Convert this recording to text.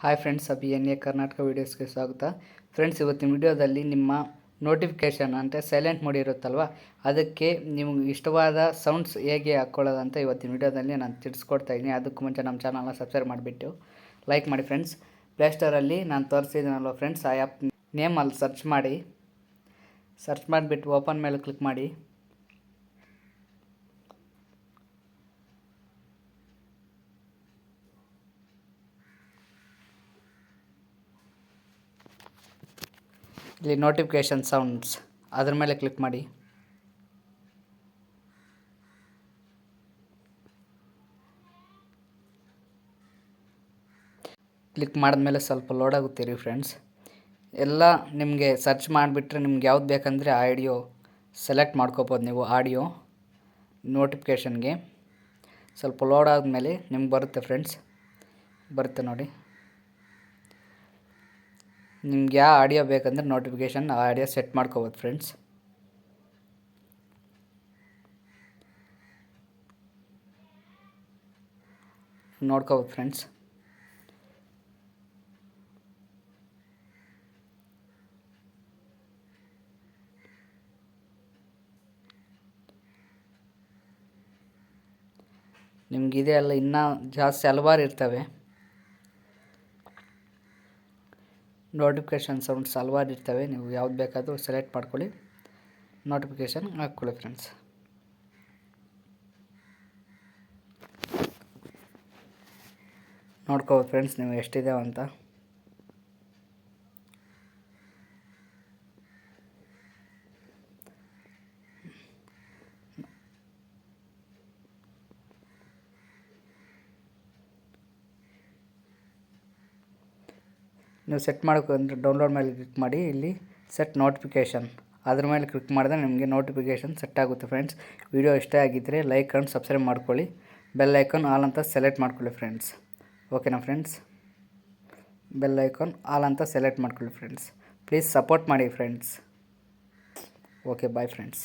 Hi friends, N A Karnataka ವೀಡಿಯೋಸ್ಗೆ ಸ್ವಾಗತ. Friends, ಇವತ್ತಿನ ವಿಡಿಯೋದಲ್ಲಿ ನಿಮ್ಮ ನೋಟಿಫಿಕೇಷನ್ ಅಂದರೆ ಸೈಲೆಂಟ್ ಮೋಡ್ ಇರುತ್ತಲ್ವ, ಅದಕ್ಕೆ ನಿಮ್ಗೆ ಇಷ್ಟವಾದ ಸೌಂಡ್ಸ್ ಹೇಗೆ ಹಾಕ್ಕೊಳ್ಳೋದಂತ ಇವತ್ತಿನ ವಿಡಿಯೋದಲ್ಲಿ ನಾನು ತಿಳಿಸ್ಕೊಡ್ತಾ ಇದ್ದೀನಿ. ಅದಕ್ಕೂ ಮುಂಚೆ ನಮ್ಮ ಚಾನಲ್ನ ಸಬ್ಸ್ಕ್ರೈಬ್ ಮಾಡಿಬಿಟ್ಟು ಲೈಕ್ ಮಾಡಿ ಫ್ರೆಂಡ್ಸ್. ಪ್ಲೇಸ್ಟೋರಲ್ಲಿ ನಾನು ತೋರಿಸಿದ್ದೀನಲ್ವ ಫ್ರೆಂಡ್ಸ್, ಆ ಆ್ಯಪ್ ನೇಮಲ್ಲಿ ಸರ್ಚ್ ಮಾಡಿಬಿಟ್ಟು ಓಪನ್ ಮೇಲೆ ಕ್ಲಿಕ್ ಮಾಡಿ. ಇಲ್ಲಿ ನೋಟಿಫಿಕೇಷನ್ ಸೌಂಡ್ಸ್ ಅದ್ರ ಮೇಲೆ ಕ್ಲಿಕ್ ಮಾಡಿ. ಕ್ಲಿಕ್ ಮಾಡಿದ್ಮೇಲೆ ಸ್ವಲ್ಪ ಲೋಡ್ ಆಗುತ್ತೀರಿ ಫ್ರೆಂಡ್ಸ್. ಎಲ್ಲ ನಿಮಗೆ ಸರ್ಚ್ ಮಾಡಿಬಿಟ್ರೆ ನಿಮ್ಗೆ ಯಾವ್ದು ಬೇಕಂದರೆ ಆಡಿಯೋ ಸೆಲೆಕ್ಟ್ ಮಾಡ್ಕೋಬೋದು ನೀವು. ಆಡಿಯೋ ನೋಟಿಫಿಕೇಷನ್ಗೆ ಸ್ವಲ್ಪ ಲೋಡ್ ಆದಮೇಲೆ ನಿಮ್ಗೆ ಬರುತ್ತೆ ಫ್ರೆಂಡ್ಸ್, ಬರುತ್ತೆ ನೋಡಿ. ನಿಮ್ಗೆ ಯಾವ ಆಡಿಯೋ ಬೇಕಂದ್ರೆ ನೋಟಿಫಿಕೇಷನ್ ಆ ಆಡಿಯೋ ಸೆಟ್ ಮಾಡ್ಕೋಬೋದು ಫ್ರೆಂಡ್ಸ್. ನೋಡ್ಕೋಬೋದು ಫ್ರೆಂಡ್ಸ್. ನಿಮಗಿದೆ ಅಲ್ಲ, ಇನ್ನೂ ಜಾಸ್ತಿ ಹಲವಾರು ಇರ್ತವೆ ನೋಟಿಫಿಕೇಷನ್ ಸೌಂಡ್ಸ್, ಹಲವಾರು ಇರ್ತವೆ. ನೀವು ಯಾವ್ದು ಬೇಕಾದರೂ ಸೆಲೆಕ್ಟ್ ಮಾಡ್ಕೊಳ್ಳಿ, ನೋಟಿಫಿಕೇಷನ್ ಹಾಕ್ಕೊಳ್ಳಿ ಫ್ರೆಂಡ್ಸ್. ನೋಡ್ಕೋಬೋದು ಫ್ರೆಂಡ್ಸ್ ನೀವು ಎಷ್ಟಿದೆ ಅಂತ. ನೀವು ಸೆಟ್ ಮಾಡೋಕ್ಕಂದ್ರೆ ಡೌನ್ಲೋಡ್ ಮೇಲೆ ಕ್ಲಿಕ್ ಮಾಡಿ, ಇಲ್ಲಿ ಸೆಟ್ ನೋಟಿಫಿಕೇಷನ್ ಅದ್ರ ಮೇಲೆ ಕ್ಲಿಕ್ ಮಾಡಿದ್ರೆ ನಿಮಗೆ ನೋಟಿಫಿಕೇಷನ್ ಸೆಟ್ ಆಗುತ್ತೆ ಫ್ರೆಂಡ್ಸ್. ವಿಡಿಯೋ ಇಷ್ಟ ಆಗಿದ್ದರೆ ಲೈಕ್ ಆ್ಯಂಡ್ ಸಬ್ಸ್ಕ್ರೈಬ್ ಮಾಡ್ಕೊಳ್ಳಿ, ಬೆಲ್ ಐಕಾನ್ ಆಲ್ ಅಂತ ಸೆಲೆಕ್ಟ್ ಮಾಡ್ಕೊಳ್ಳಿ ಫ್ರೆಂಡ್ಸ್. ಓಕೆನಾ ಫ್ರೆಂಡ್ಸ್? ಬೆಲ್ ಐಕಾನ್ ಆಲ್ ಅಂತ ಸೆಲೆಕ್ಟ್ ಮಾಡ್ಕೊಳ್ಳಿ ಫ್ರೆಂಡ್ಸ್. ಪ್ಲೀಸ್ ಸಪೋರ್ಟ್ ಮಾಡಿ ಫ್ರೆಂಡ್ಸ್. Okay, bye friends.